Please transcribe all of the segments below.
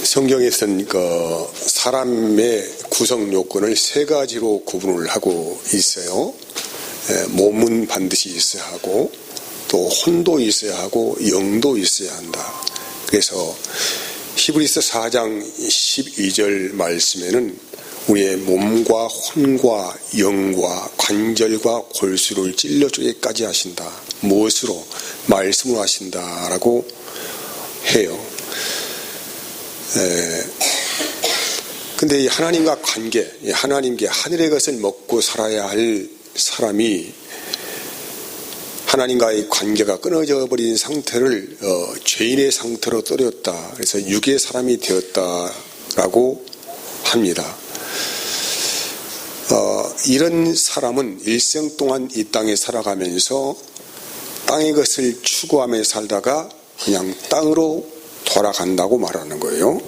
성경에서는 사람의 구성 요건을 세 가지로 구분을 하고 있어요. 몸은 반드시 있어야 하고, 또 혼도 있어야 하고, 영도 있어야 한다. 그래서 히브리서 4장 12절 말씀에는 우리의 몸과 혼과 영과 관절과 골수를 찔러 쪼개기까지 하신다. 무엇으로? 말씀으로 하신다라고 해요. 근데 이 하나님과 관계, 하나님께 하늘의 것을 먹고 살아야 할 사람이 하나님과의 관계가 끊어져 버린 상태를 죄인의 상태로 떨어졌다. 그래서 육의 사람이 되었다라고 합니다. 이런 사람은 일생 동안 이 땅에 살아가면서 땅의 것을 추구하며 살다가 그냥 땅으로 돌아간다고 말하는 거예요.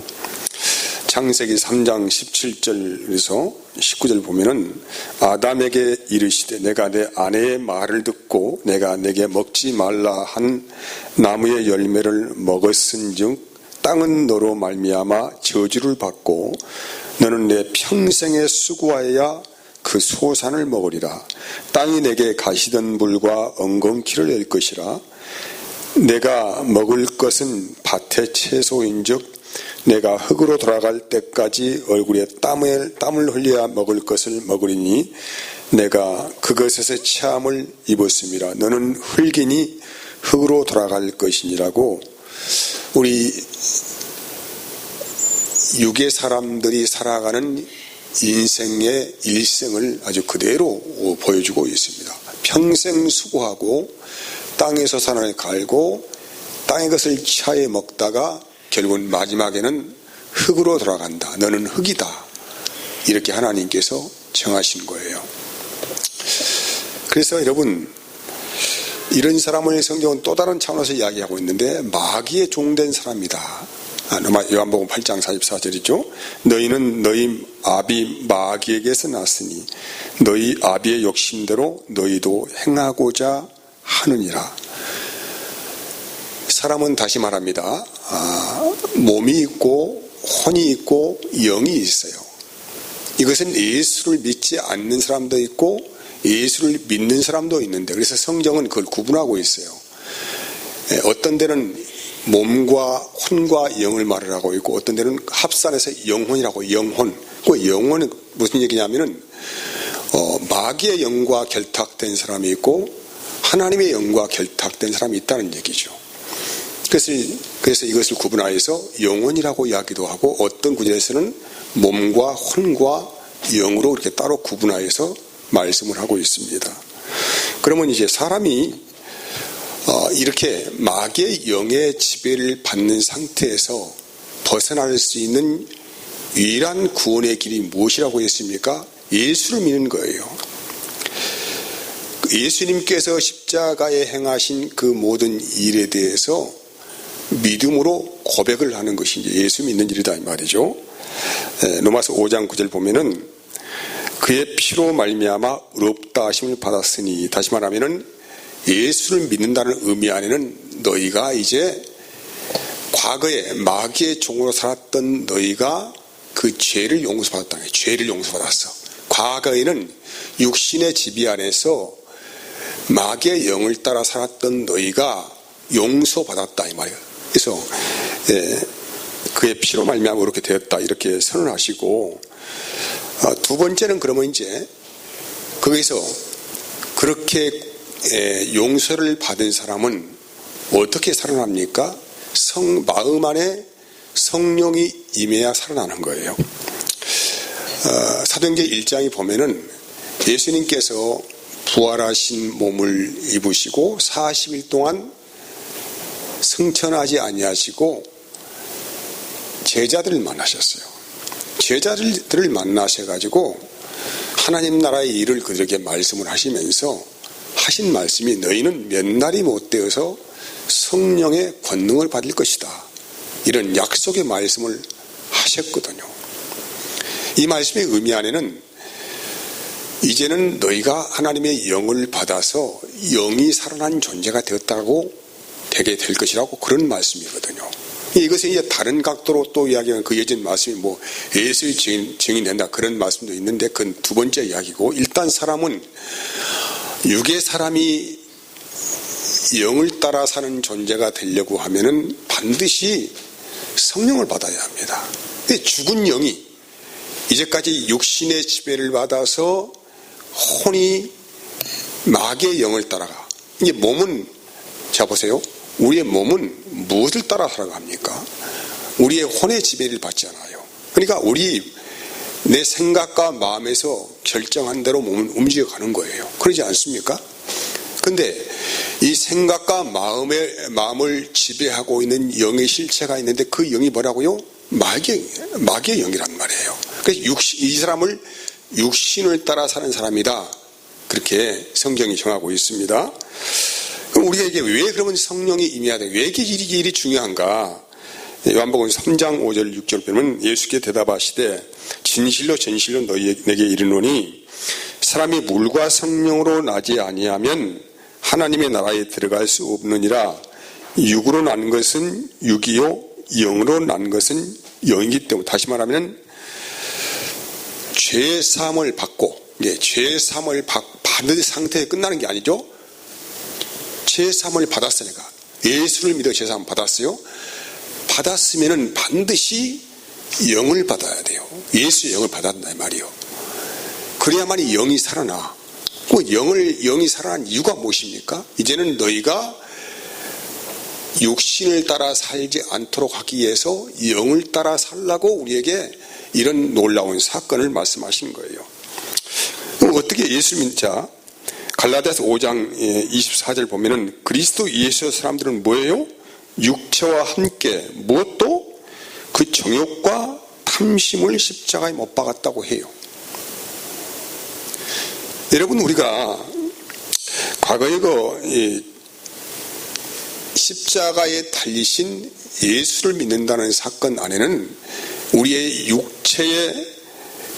창세기 3장 17절에서 19절 보면은 아담에게 이르시되 내가 내 아내의 말을 듣고 내가 내게 먹지 말라 한 나무의 열매를 먹었은즉 땅은 너로 말미암아 저주를 받고 너는 내 평생에 수고하여야 그 소산을 먹으리라. 땅이 내게 가시던 물과 엉겅퀴를 낼 것이라. 내가 먹을 것은 밭의 채소인즉 내가 흙으로 돌아갈 때까지 얼굴에 땀을 흘려야 먹을 것을 먹으리니 내가 그것에서 체함을 입었음이라. 너는 흙이니 흙으로 돌아갈 것이니라고 우리 육의 사람들이 살아가는 인생의 일생을 아주 그대로 보여주고 있습니다. 평생 수고하고 땅에서 산을 갈고 땅의 것을 취하여 먹다가 결국은 마지막에는 흙으로 돌아간다. 너는 흙이다. 이렇게 하나님께서 정하신 거예요. 그래서 여러분, 이런 사람을 성경은 또 다른 차원에서 이야기하고 있는데 마귀에 종된 사람이다. 요한복음 8장 44절이죠. 너희는 너희 아비 마귀에게서 났으니 너희 아비의 욕심대로 너희도 행하고자 하느니라. 사람은 다시 말합니다. 몸이 있고 혼이 있고 영이 있어요. 이것은 예수를 믿지 않는 사람도 있고 예수를 믿는 사람도 있는데, 그래서 성경은 그걸 구분하고 있어요. 어떤 데는 몸과 혼과 영을 말을 하고 있고 어떤 데는 합산해서 영혼이라고. 영혼. 그 영혼은 무슨 얘기냐면은 마귀의 영과 결탁된 사람이 있고 하나님의 영과 결탁된 사람이 있다는 얘기죠. 그래서 이것을 구분하여서 영혼이라고 이야기도 하고 어떤 구절에서는 몸과 혼과 영으로 이렇게 따로 구분하여서 말씀을 하고 있습니다. 그러면 이제 사람이 이렇게 마귀의 영의 지배를 받는 상태에서 벗어날 수 있는 유일한 구원의 길이 무엇이라고 했습니까? 예수를 믿는 거예요. 예수님께서 십자가에 행하신 그 모든 일에 대해서 믿음으로 고백을 하는 것이 이제 예수 믿는 일이다 이 말이죠. 로마서 5장 9절 보면은 그의 피로 말미암아 의롭다 하심을 받았으니, 다시 말하면은 예수를 믿는다는 의미 안에는 너희가 이제 과거에 마귀의 종으로 살았던 너희가 그 죄를 용서받았다. 죄를 용서받았어. 과거에는 육신의 지배 안에서 마귀의 영을 따라 살았던 너희가 용서받았다 이 말이에요. 그래서 그의 피로 말미암아 그렇게 되었다 이렇게 선언하시고, 두 번째는 그러면 이제 거기서 그렇게 용서를 받은 사람은 어떻게 살아납니까? 마음 안에 성령이 임해야 살아나는 거예요. 사도행전 1장에 보면은 예수님께서 부활하신 몸을 입으시고 40일 동안 승천하지 아니하시고 제자들을 만나셨어요. 제자들을 만나셔가지고 하나님 나라의 일을 그들에게 말씀을 하시면서 하신 말씀이 너희는 몇 날이 못 되어서 성령의 권능을 받을 것이다. 이런 약속의 말씀을 하셨거든요. 이 말씀의 의미 안에는 이제는 너희가 하나님의 영을 받아서 영이 살아난 존재가 되었다고 되게 될 것이라고 그런 말씀이거든요. 이것은 이제 다른 각도로 또 이야기하는 그 예전 말씀이 뭐 예수의 증인이 된다 그런 말씀도 있는데 그건 두 번째 이야기고, 일단 사람은 육의 사람이 영을 따라 사는 존재가 되려고 하면은 반드시 성령을 받아야 합니다. 근데 죽은 영이 이제까지 육신의 지배를 받아서 혼이 마귀의 영을 따라가. 이게 몸은, 자 보세요. 우리의 몸은 무엇을 따라 살아갑니까? 우리의 혼의 지배를 받지 않아요. 그러니까 내 생각과 마음에서 결정한 대로 몸은 움직여가는 거예요. 그러지 않습니까? 근데 이 생각과 마음을 지배하고 있는 영의 실체가 있는데 그 영이 뭐라고요? 마귀의 영이란 말이에요. 그래서 이 사람을 육신을 따라 사는 사람이다. 그렇게 성경이 정하고 있습니다. 그럼 우리가 이게 왜 그러면 성령이 임해야 돼? 왜 이게 일이 중요한가? 요한복음 3장 5절 6절 보면 예수께 대답하시되 진실로 진실로 너희에게 이르노니 사람이 물과 성령으로 나지 아니하면 하나님의 나라에 들어갈 수 없느니라. 육으로 난 것은 육이요 영으로 난 것은 영이기 때문에, 다시 말하면 죄 사함을 받고, 죄 사함을 받은 상태에 끝나는 게 아니죠. 죄 사함을 받았으니까, 예수를 믿어 죄 사함을 받았어요. 받았으면은 반드시 영을 받아야 돼요. 예수의 영을 받았다 이 말이요. 그래야만이 영이 살아나. 그 영이 살아난 이유가 무엇입니까? 이제는 너희가 육신을 따라 살지 않도록 하기 위해서 영을 따라 살라고 우리에게 이런 놀라운 사건을 말씀하신 거예요. 그럼 어떻게 예수 믿자? 갈라디아서 5장 24절 보면은 그리스도 예수 사람들은 뭐예요? 육체와 함께 무엇도 그 정욕과 탐심을 십자가에 못 박았다고 해요. 여러분, 우리가 과거에 십자가에 달리신 예수를 믿는다는 사건 안에는 우리의 육체의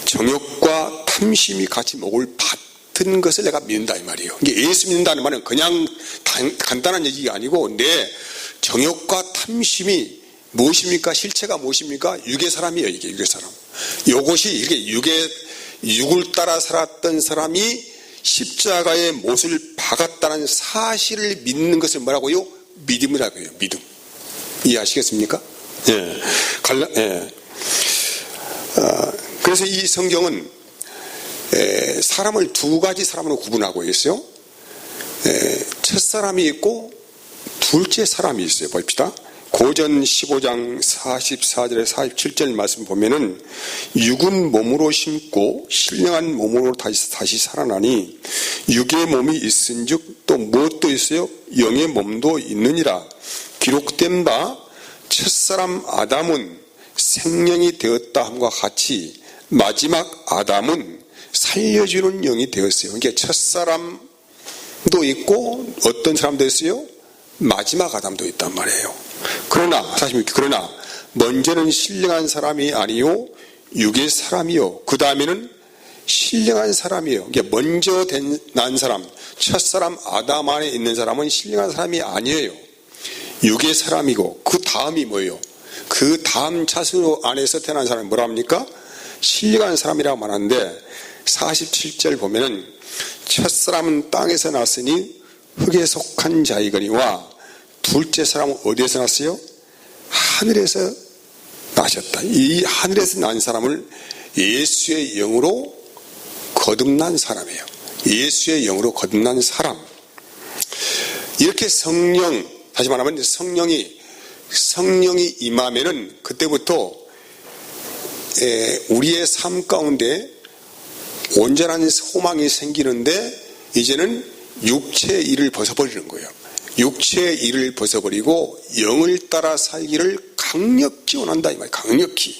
정욕과 탐심이 같이 목을 받은 것을 내가 믿는다 이 말이에요. 이게 예수 믿는다는 말은 그냥 간단한 얘기가 아니고 내 정욕과 탐심이 무엇입니까? 실체가 무엇입니까? 육의 사람이에요. 이게 육의 사람. 이것이 이렇게 육을 따라 살았던 사람이 십자가의 못을 박았다는 사실을 믿는 것을 뭐라고요? 믿음이라고 해요. 믿음. 이해하시겠습니까? 예. 그래서 이 성경은 사람을 두 가지 사람으로 구분하고 있어요. 첫사람이 있고 둘째 사람이 있어요. 봅시다. 고전 15장 44절에 47절 말씀 보면은 육은 몸으로 심고 신령한 몸으로 다시 살아나니 육의 몸이 있은즉 또 무엇도 있어요? 영의 몸도 있느니라. 기록된 바 첫사람 아담은 생명이 되었다 함과 같이 마지막 아담은 살려주는 영이 되었어요. 그러니까 첫사람도 있고 어떤 사람도 있어요? 마지막 아담도 있단 말이에요. 그러나 먼저는 신령한 사람이 아니요 육의 사람이요 그 다음에는 신령한 사람이에요. 그러니까 먼저 난 사람, 첫사람 아담 안에 있는 사람은 신령한 사람이 아니에요. 육의 사람이고 그 다음이 뭐예요? 그 다음 차수 안에서 태어난 사람이 뭐라 합니까? 신령한 사람이라고 말하는데 47절 보면은 첫사람은 땅에서 났으니 흙에 속한 자이거니와 둘째 사람은 어디에서 났어요? 하늘에서 나셨다. 이 하늘에서 난 사람을 예수의 영으로 거듭난 사람이에요. 예수의 영으로 거듭난 사람. 이렇게 다시 말하면 성령이 임하면은 그때부터 우리의 삶 가운데 온전한 소망이 생기는데 이제는 육체의 일을 벗어버리는 거예요. 육체의 일을 벗어버리고 영을 따라 살기를 강력히 원한다 이 말이에요. 강력히.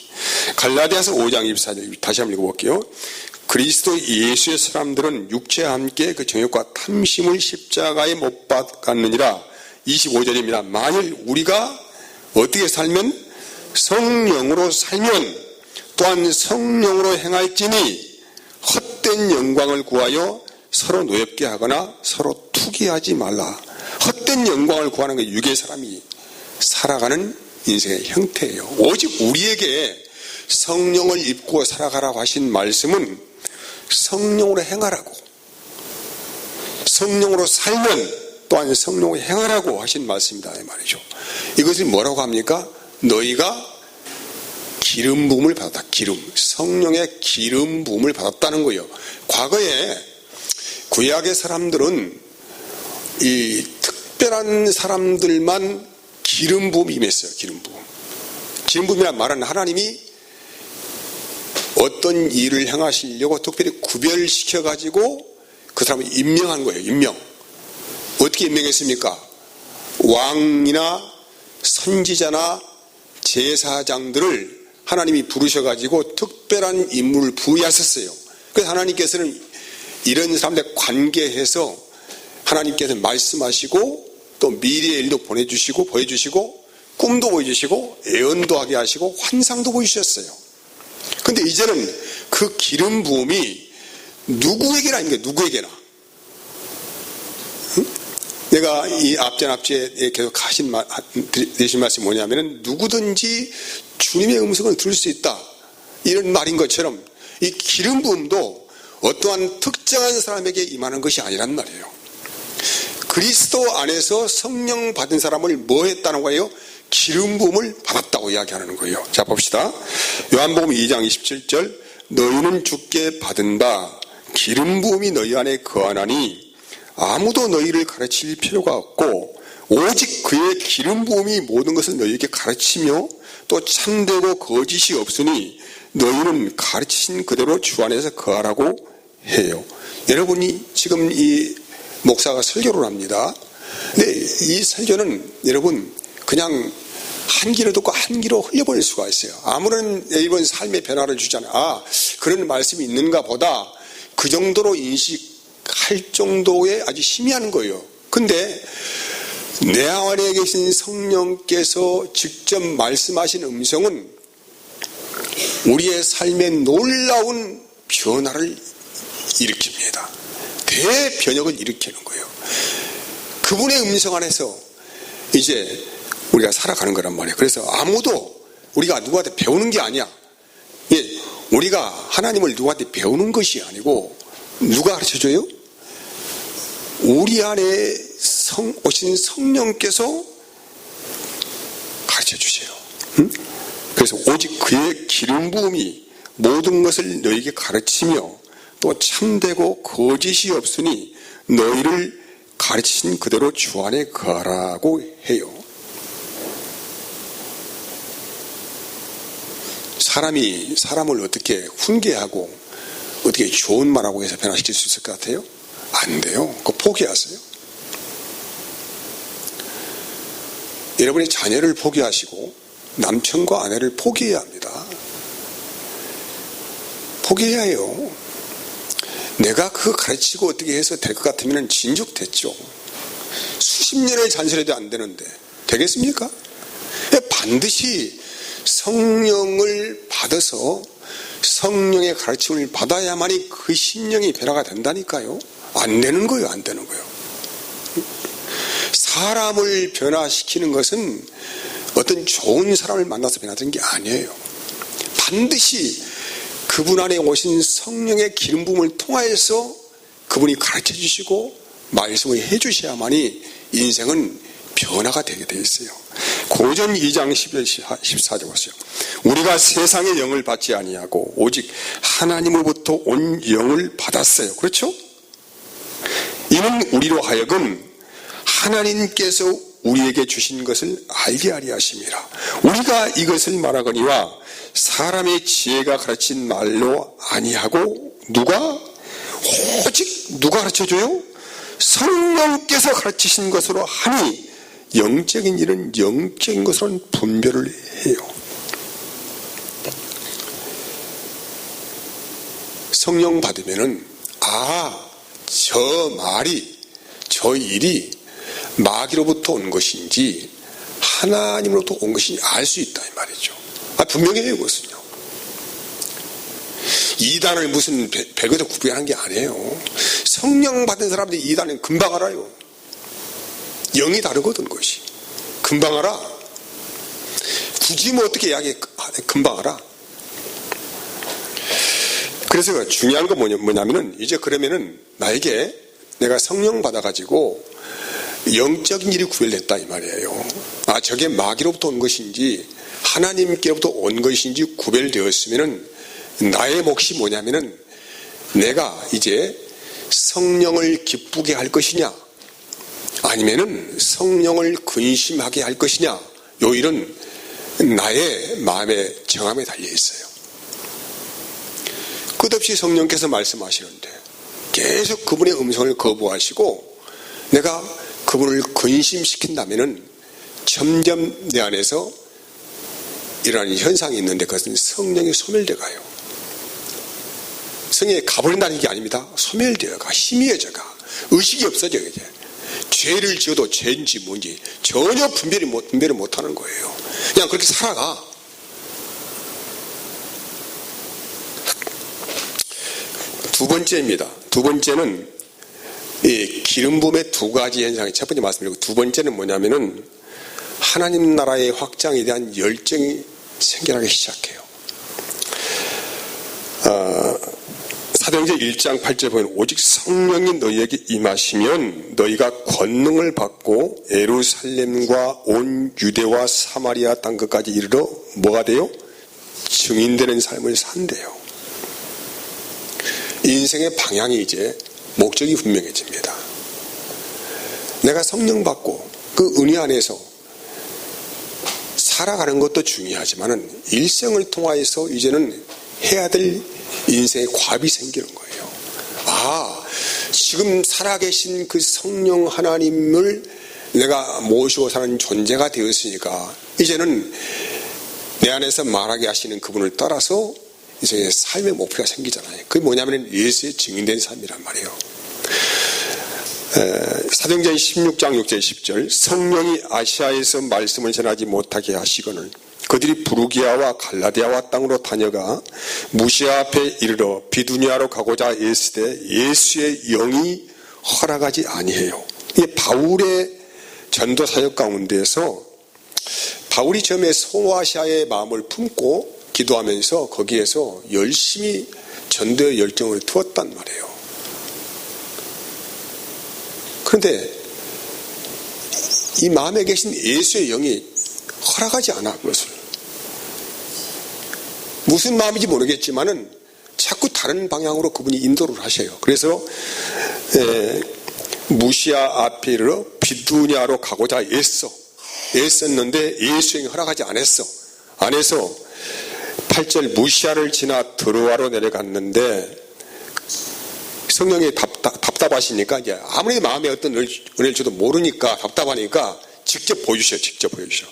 갈라디아서 5장 24절 다시 한번 읽어볼게요. 그리스도 예수의 사람들은 육체와 함께 그 정욕과 탐심을 십자가에 못 박았느니라. 25절입니다. 만일 우리가 어떻게 살면 성령으로 살면 또한 성령으로 행할지니 헛된 영광을 구하여 서로 노엽게 하거나 서로 투기하지 말라. 헛된 영광을 구하는 게 육의 사람이 살아가는 인생의 형태예요. 오직 우리에게 성령을 입고 살아가라고 하신 말씀은 성령으로 행하라고, 성령으로 살면 또한 성령으로 행하라고 하신 말씀이다 이 말이죠. 이것을 뭐라고 합니까? 너희가 기름 부음을 받았다. 성령의 기름 부음을 받았다는 거예요. 과거에 구약의 사람들은 이 특별한 사람들만 기름 부음이 임했어요. 기름 부음이란 말은 하나님이 어떤 일을 행하시려고 특별히 구별시켜 가지고 그 사람을 임명한 거예요. 임명. 어떻게 임명했습니까? 왕이나 선지자나 제사장들을 하나님이 부르셔가지고 특별한 임무를 부여하셨어요. 그래서 하나님께서는 이런 사람들 관계해서 하나님께서 말씀하시고 또 미래의 일도 보여주시고 꿈도 보여주시고 예언도 하게 하시고 환상도 보여주셨어요. 근데 이제는 그 기름 부음이 누구에게나 아닙니까? 누구에게나. 내가 이 앞전에 계속 되신 말씀이 뭐냐면은 누구든지 주님의 음성을 들을 수 있다. 이런 말인 것처럼 이 기름 부음도 어떠한 특정한 사람에게 임하는 것이 아니란 말이에요. 그리스도 안에서 성령 받은 사람을 뭐 했다는 거예요? 기름 부음을 받았다고 이야기하는 거예요. 자, 봅시다. 요한복음 2장 27절 너희는 주께 받은 바 기름 부음이 너희 안에 거하나니 아무도 너희를 가르칠 필요가 없고 오직 그의 기름 부음이 모든 것을 너희에게 가르치며 또 참되고 거짓이 없으니 너희는 가르치신 그대로 주 안에서 거하라고 해요. 여러분이 지금 이 목사가 설교를 합니다. 근데 이 설교는 여러분 그냥 한 귀로 듣고 한 귀로 흘려버릴 수가 있어요. 아무런 이번 삶의 변화를 주잖아요. 그런 말씀이 있는가 보다 그 정도로 인식할 정도의 아주 희미한 거예요. 근데 내 안에 계신 성령께서 직접 말씀하신 음성은 우리의 삶에 놀라운 변화를 일으킵니다. 대변혁을 일으키는 거예요. 그분의 음성 안에서 이제 우리가 살아가는 거란 말이에요. 그래서 아무도 우리가 누구한테 배우는 게 아니야. 우리가 하나님을 누구한테 배우는 것이 아니고 누가 가르쳐줘요? 우리 안에 오신 성령께서 가르쳐 주세요. 그래서 오직 그의 기름 부음이 모든 것을 너희에게 가르치며 또 참되고 거짓이 없으니 너희를 가르치신 그대로 주 안에 거하라고 해요. 사람이 사람을 어떻게 훈계하고 어떻게 좋은 말하고 해서 변화시킬 수 있을 것 같아요? 안 돼요. 그거 포기하세요. 여러분이 자녀를 포기하시고 남편과 아내를 포기해야 합니다. 포기해야 해요. 내가 그거 가르치고 어떻게 해서 될 것 같으면 진족됐죠. 수십 년을 잔소리해도 안 되는데 되겠습니까? 반드시 성령을 받아서 성령의 가르침을 받아야만이 그 심령이 변화가 된다니까요. 안 되는 거예요. 안 되는 거예요. 사람을 변화시키는 것은 어떤 좋은 사람을 만나서 변화되는 게 아니에요. 반드시 그분 안에 오신 성령의 기름 부음을 통하여서 그분이 가르쳐 주시고 말씀을 해 주셔야만이 인생은 변화가 되게 되어 있어요. 고전 2장 14절 보세요. 우리가 세상의 영을 받지 아니하고 오직 하나님으로부터 온 영을 받았어요. 그렇죠? 이는 우리로 하여금 하나님께서 우리에게 주신 것을 알게 하려 하심이라. 우리가 이것을 말하거니와 사람의 지혜가 가르친 말로 아니하고 오직 누가 가르쳐줘요? 성령께서 가르치신 것으로 하니 영적인 일은 영적인 것으로는 분별을 해요. 성령 받으면은 저 말이 저 일이 마귀로부터 온 것인지 하나님으로부터 온 것인지 알 수 있다 이 말이죠. 분명해요. 그것은요. 이단을 무슨 백에서 구별하는 게 아니에요. 성령 받은 사람들이 이단은 금방 알아요. 영이 다르거든. 것이 금방 알아. 굳이 뭐 어떻게 이야기 금방 알아. 그래서 중요한 건 뭐냐면은 이제 그러면은 나에게 내가 성령 받아가지고 영적인 일이 구별됐다 이 말이에요. 저게 마귀로부터 온 것인지 하나님께로부터 온 것인지 구별되었으면은 나의 몫이 뭐냐면은 내가 이제 성령을 기쁘게 할 것이냐 아니면은 성령을 근심하게 할 것이냐 요 일은 나의 마음의 정함에 달려 있어요. 끝없이 성령께서 말씀하시는데 계속 그분의 음성을 거부하시고 내가 그분을 근심시킨다면은 점점 내 안에서 일어나는 현상이 있는데 그것은 성령이 소멸되어 가요. 성령이 가버린다는 게 아닙니다. 소멸되어 가, 희미해져가, 의식이 없어져요. 이제 죄를 지어도 죄인지 뭔지 전혀 분별을 못하는 거예요. 그냥 그렇게 살아가. 두 번째입니다. 두 번째는 이 기름 부음의 두 가지 현상이 첫 번째 말씀드리고 두 번째는 뭐냐면은 하나님 나라의 확장에 대한 열정이 생겨나기 시작해요. 사도행전 1장 8절에 보면 오직 성령이 너희에게 임하시면 너희가 권능을 받고 예루살렘과 온 유대와 사마리아 땅 끝까지 이르러 뭐가 돼요? 증인되는 삶을 산대요. 인생의 방향이 이제 목적이 분명해집니다. 내가 성령 받고 그 은혜 안에서 살아가는 것도 중요하지만은 일생을 통하여서 이제는 해야 될 인생의 과업이 생기는 거예요. 지금 살아계신 그 성령 하나님을 내가 모시고 사는 존재가 되었으니까 이제는 내 안에서 말하게 하시는 그분을 따라서 이제 삶의 목표가 생기잖아요. 그게 뭐냐면 예수의 증인된 삶이란 말이에요. 사도행전 16장 6절 10절 성령이 아시아에서 말씀을 전하지 못하게 하시거늘 그들이 부르기아와 갈라디아와 땅으로 다녀가 무시아 앞에 이르러 비두니아로 가고자 애쓰되 예수의 영이 허락하지 아니해요. 이 바울의 전도 사역 가운데서 바울이 처음에 소아시아의 마음을 품고 기도하면서 거기에서 열심히 전도의 열정을 두었단 말이에요. 그런데 이 마음에 계신 예수의 영이 허락하지 않아 그것을. 무슨 마음인지 모르겠지만은 자꾸 다른 방향으로 그분이 인도를 하셔요. 그래서 무시아 앞에 이르러 비두니아로 가고자 애썼는데 예수의 영이 허락하지 않았어. 안에서 8절 무시아를 지나 드로아로 내려갔는데 성령이 답답하시니까 이제 아무리 마음에 어떤 은혜를 줘도 모르니까 답답하니까 직접 보여주셔.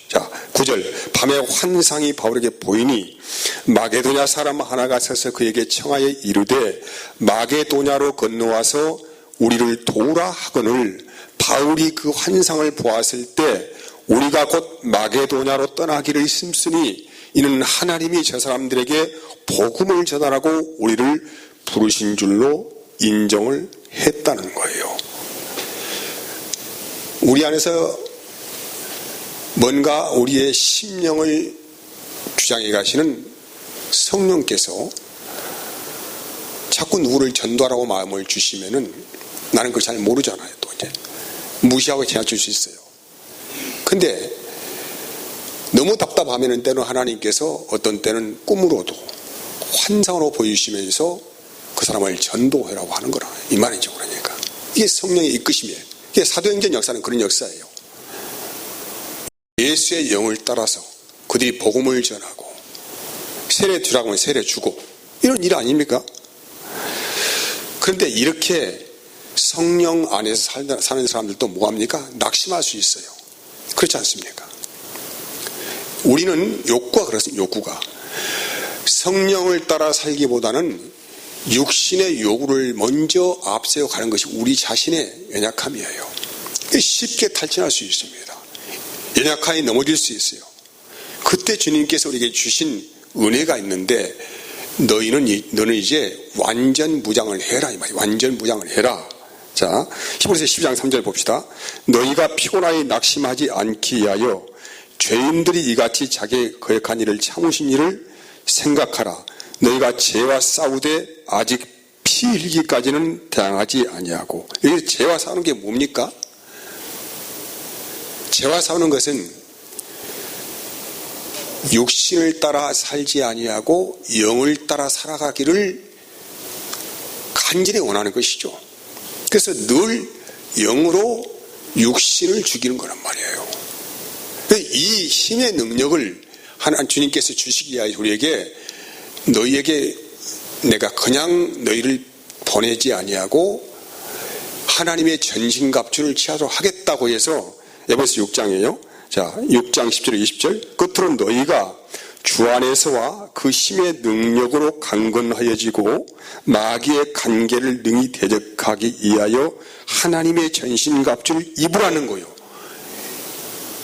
자, 9절 밤에 환상이 바울에게 보이니 마게도냐 사람 하나가 서서 그에게 청하여 이르되 마게도냐로 건너와서 우리를 도우라 하거늘 바울이 그 환상을 보았을 때 우리가 곧 마게도냐로 떠나기를 힘쓰니 이는 하나님이 저 사람들에게 복음을 전하라고 우리를 부르신 줄로 인정을 했다는 거예요. 우리 안에서 뭔가 우리의 심령을 주장해 가시는 성령께서 자꾸 누구를 전도하라고 마음을 주시면은 나는 그걸 잘 모르잖아요. 또 이제 무시하고 지나칠 수 있어요. 근데 너무 답답하면은 때는 하나님께서 어떤 때는 꿈으로도 환상으로 보여주시면서 그 사람을 전도하라고 하는 거라 이 말이죠. 그러니까 이게 성령의 이끄심이에요. 이게 사도행전 역사는 그런 역사예요. 예수의 영을 따라서 그들이 복음을 전하고 세례 주라고 하면 세례 주고 이런 일 아닙니까? 그런데 이렇게 성령 안에서 사는 사람들도 뭐합니까? 낙심할 수 있어요. 그렇지 않습니까? 우리는 욕구가 그렇습니다. 욕구가 성령을 따라 살기보다는 육신의 요구를 먼저 앞세워 가는 것이 우리 자신의 연약함이에요. 쉽게 탈진할 수 있습니다. 연약함이 넘어질 수 있어요. 그때 주님께서 우리에게 주신 은혜가 있는데 너는 이제 완전 무장을 해라 이 말이에요. 완전 무장을 해라. 자, 히브리서 12장 3절 봅시다. 너희가 피곤하여 낙심하지 않기 위하여 죄인들이 이같이 자기의 거역한 일을 참으신 일을 생각하라. 너희가 죄와 싸우되 아직 피 흘리기까지는 당하지 아니하고. 여기 죄와 싸우는 게 뭡니까? 죄와 싸우는 것은 육신을 따라 살지 아니하고 영을 따라 살아가기를 간절히 원하는 것이죠. 그래서 늘 영으로 육신을 죽이는 거란 말이에요. 이 힘의 능력을 하나님 주님께서 주시기 위하여 우리에게 너희에게 내가 그냥 너희를 보내지 아니하고 하나님의 전신갑주를 취하도록 하겠다고 해서 에베소 6장이에요. 자, 6장 10절 20절. 끝으로 너희가 주 안에서와 그 힘의 능력으로 강건하여지고 마귀의 관계를 능히 대적하기 위하여 하나님의 전신갑주를 입으라는 거예요.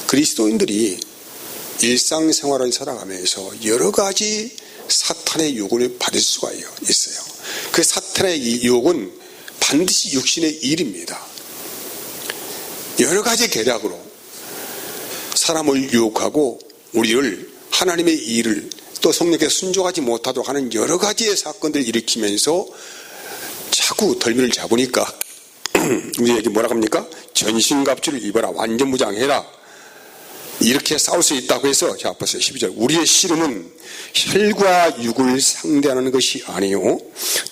그리스도인들이 일상생활을 살아가면서 여러 가지 사탄의 유혹을 받을 수가 있어요. 그 사탄의 이 유혹은 반드시 육신의 일입니다. 여러 가지 계략으로 사람을 유혹하고 우리를 하나님의 일을 또 성령께 순종하지 못하도록 하는 여러 가지의 사건들을 일으키면서 자꾸 덜미를 잡으니까 우리에게 뭐라고 합니까? 전신갑주를 입어라. 완전 무장해라. 이렇게 싸울 수 있다고 해서 자, 앞에서 12절. 우리의 씨름은 혈과 육을 상대하는 것이 아니요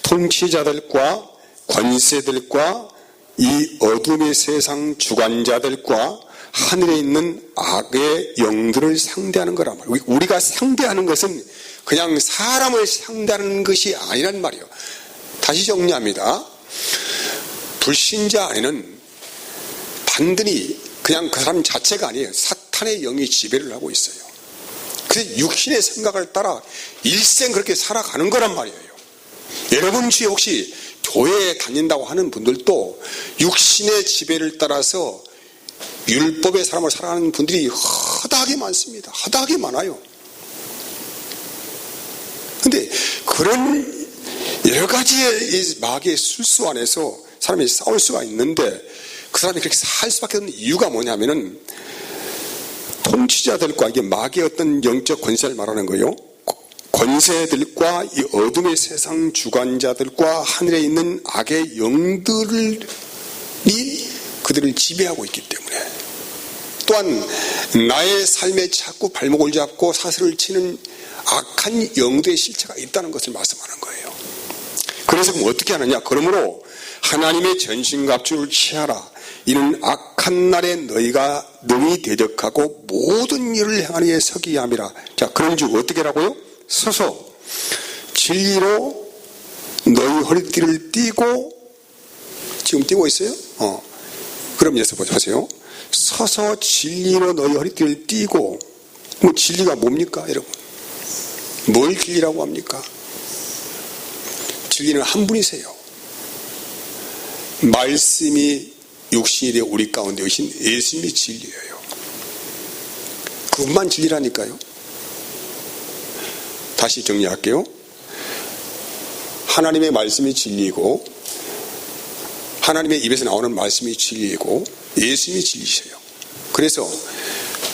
통치자들과 권세들과 이 어둠의 세상 주관자들과 하늘에 있는 악의 영들을 상대하는 거란 말이에요. 우리가 상대하는 것은 그냥 사람을 상대하는 것이 아니란 말이에요. 다시 정리합니다. 불신자 안에는 반드시 그냥 그 사람 자체가 아니에요. 사탄의 영이 지배를 하고 있어요. 그래서 육신의 생각을 따라 일생 그렇게 살아가는 거란 말이에요. 여러분 중에 혹시 교회에 다닌다고 하는 분들도 육신의 지배를 따라서 율법의 사람을 살아가는 분들이 허다하게 많습니다. 허다하게 많아요. 근데 그런 여러 가지의 이 마귀의 술수 안에서 사람이 싸울 수가 있는데 그 사람이 그렇게 살 수밖에 없는 이유가 뭐냐면은 통치자들과 이게 마귀의 어떤 영적 권세를 말하는 거예요. 권세들과 이 어둠의 세상 주관자들과 하늘에 있는 악의 영들이 그들을 지배하고 있기 때문에 또한 나의 삶에 자꾸 발목을 잡고 사슬을 치는 악한 영들의 실체가 있다는 것을 말씀하는 거예요. 그래서 그럼 어떻게 하느냐? 그러므로 하나님의 전신갑주를 취하라. 이는 악한 날에 너희가 능히 대적하고 모든 일을 행하는 데 서기 함이라. 자, 그런즉 어떻게 하라고요? 서서 진리로 너희 허리띠를 띠고, 지금 띠고 있어요? 그럼 여기서 보세요. 서서 진리로 너희 허리띠를 띠고, 뭐 진리가 뭡니까, 여러분? 뭘 진리라고 합니까? 진리는 한 분이세요. 말씀이 육신이 되어 우리 가운데 오신 예수님이 진리예요. 그분만 진리라니까요. 다시 정리할게요. 하나님의 말씀이 진리고 하나님의 입에서 나오는 말씀이 진리고 예수님이 진리세요. 그래서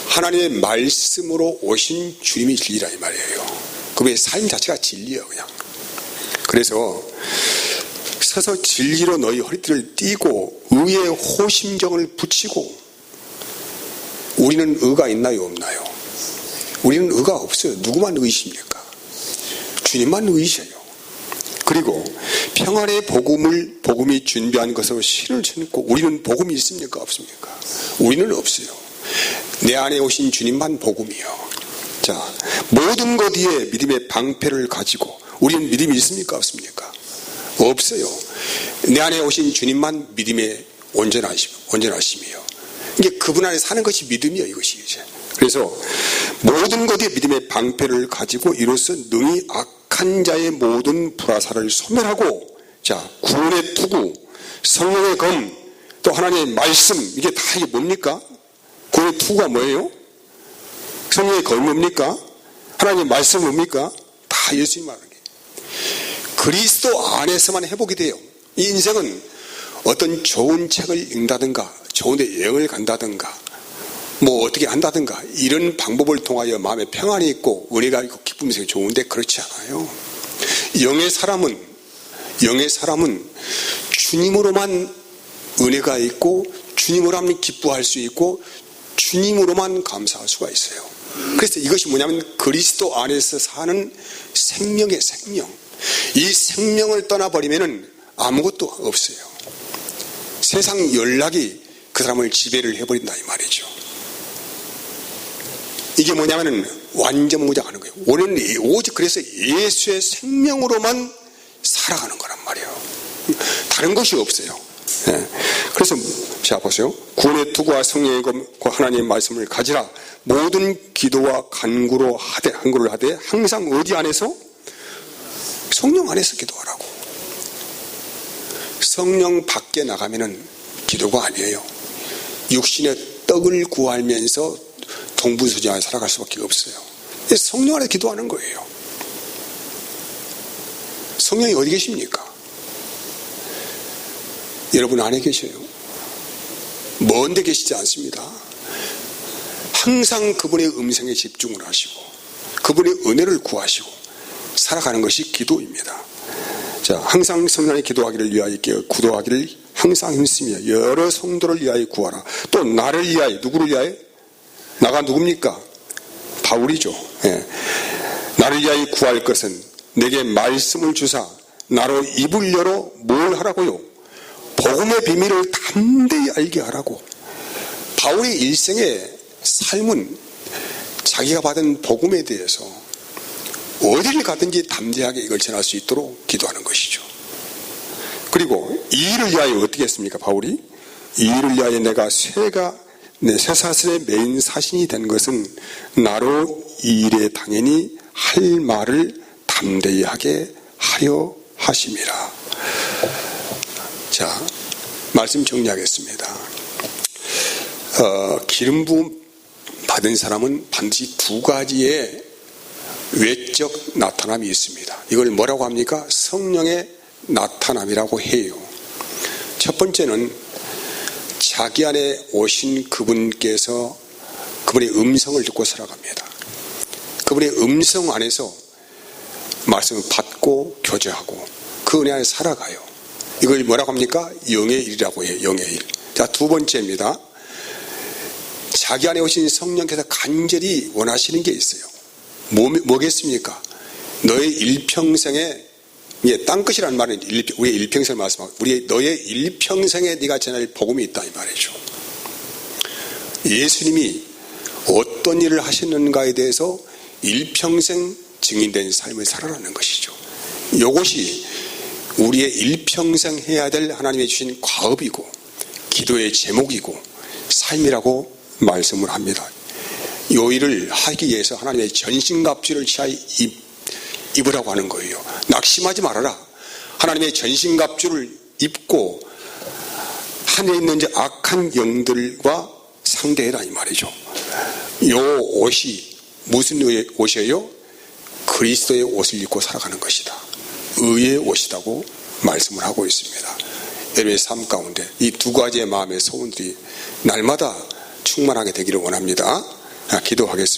하나님의 말씀으로 오신 주님이 진리라 이 말이에요. 그분의 삶 자체가 진리예요. 그냥. 그래서 서서 진리로 너희 허리띠를 띠고 의의 호심정을 붙이고. 우리는 의가 있나요, 없나요? 우리는 의가 없어요. 누구만 의이십니까? 주님만 의이셔요. 그리고 평안의 복음이 준비한 것으로 신을 신고. 우리는 복음이 있습니까, 없습니까? 우리는 없어요. 내 안에 오신 주님만 복음이요. 자, 모든 것 위에 믿음의 방패를 가지고. 우리는 믿음이 있습니까, 없습니까? 없어요. 내 안에 오신 주님만 믿음의 온전하심이요. 이게 그분 안에 사는 것이 믿음이요, 이것이 이제. 그래서 모든 것에 믿음의 방패를 가지고 이로써 능히 악한 자의 모든 불화살을 소멸하고, 자, 구원의 투구, 성령의 검, 또 하나님의 말씀, 이게 다 이게 뭡니까? 구원의 투구가 뭐예요? 성령의 검이 뭡니까? 하나님의 말씀 뭡니까? 다 예수님 말하는 게. 그리스도 안에서만 회복이 돼요. 이 인생은 어떤 좋은 책을 읽는다든가 좋은 데 여행을 간다든가 뭐 어떻게 한다든가 이런 방법을 통하여 마음에 평안이 있고 은혜가 있고 기쁨이 있고 좋은데 그렇지 않아요. 영의 사람은 주님으로만 은혜가 있고 주님으로만 기뻐할 수 있고 주님으로만 감사할 수가 있어요. 그래서 이것이 뭐냐면 그리스도 안에서 사는 생명의 생명. 이 생명을 떠나버리면 아무것도 없어요. 세상 연락이 그 사람을 지배를 해버린다 이 말이죠. 이게 뭐냐면 완전 무장하는 거예요. 우리는 오직 그래서 예수의 생명으로만 살아가는 거란 말이에요. 다른 것이 없어요. 그래서 자 보세요. 구원의 투구와 성령의 하나님의 말씀을 가지라. 모든 기도와 간구를 하되 항상 어디 안에서? 성령 안에서 기도하라고. 성령 밖에 나가면은 기도가 아니에요. 육신의 떡을 구하면서 동분서주하여 살아갈 수밖에 없어요. 성령 안에 기도하는 거예요. 성령이 어디 계십니까? 여러분 안에 계셔요. 먼데 계시지 않습니다. 항상 그분의 음성에 집중을 하시고 그분의 은혜를 구하시고 살아가는 것이 기도입니다. 자, 항상 성령의 기도하기를 위하여 구도하기를 항상 힘쓰며 여러 성도를 위하여 구하라. 또 나를 위하여, 누구를 위하여? 나가 누굽니까? 바울이죠. 나를 위하여 구할 것은 내게 말씀을 주사 나로 입을 열어 뭘 하라고요? 복음의 비밀을 담대히 알게 하라고. 바울의 일생의 삶은 자기가 받은 복음에 대해서 어디를 가든지 담대하게 이걸 전할 수 있도록 기도하는 것이죠. 그리고 이 일을 위하여 어떻게 했습니까? 바울이 이 일을 위하여 내가 내 쇠사슬의 메인 사신이 된 것은 나로 이 일에 당연히 할 말을 담대히 하게 하려 하심이라. 자, 말씀 정리하겠습니다. 기름 부음 받은 사람은 반드시 두 가지의 외적 나타남이 있습니다. 이걸 뭐라고 합니까? 성령의 나타남이라고 해요. 첫 번째는 자기 안에 오신 그분께서 그분의 음성을 듣고 살아갑니다. 그분의 음성 안에서 말씀을 받고 교제하고 그 은혜 안에 살아가요. 이걸 뭐라고 합니까? 영의 일이라고 해요. 영의 일. 자, 두 번째입니다. 자기 안에 오신 성령께서 간절히 원하시는 게 있어요. 뭐겠습니까? 너의 일평생에, 땅끝이라는 말은 우리의 일평생을 말씀하고, 너의 일평생에 네가 전할 복음이 있다 이 말이죠. 예수님이 어떤 일을 하시는가에 대해서 일평생 증인된 삶을 살아가는 것이죠. 이것이 우리의 일평생 해야 될 하나님이 주신 과업이고 기도의 제목이고 삶이라고 말씀을 합니다. 이 일을 하기 위해서 하나님의 전신갑주를 취하여 입으라고 하는 거예요. 낙심하지 말아라. 하나님의 전신갑주를 입고 하늘에 있는 악한 영들과 상대해라 이 말이죠. 이 옷이 무슨 옷이에요? 그리스도의 옷을 입고 살아가는 것이다. 의의 옷이라고 말씀을 하고 있습니다. 여러분의 삶 가운데 이 두 가지의 마음의 소원들이 날마다 충만하게 되기를 원합니다. 기도하겠습니다.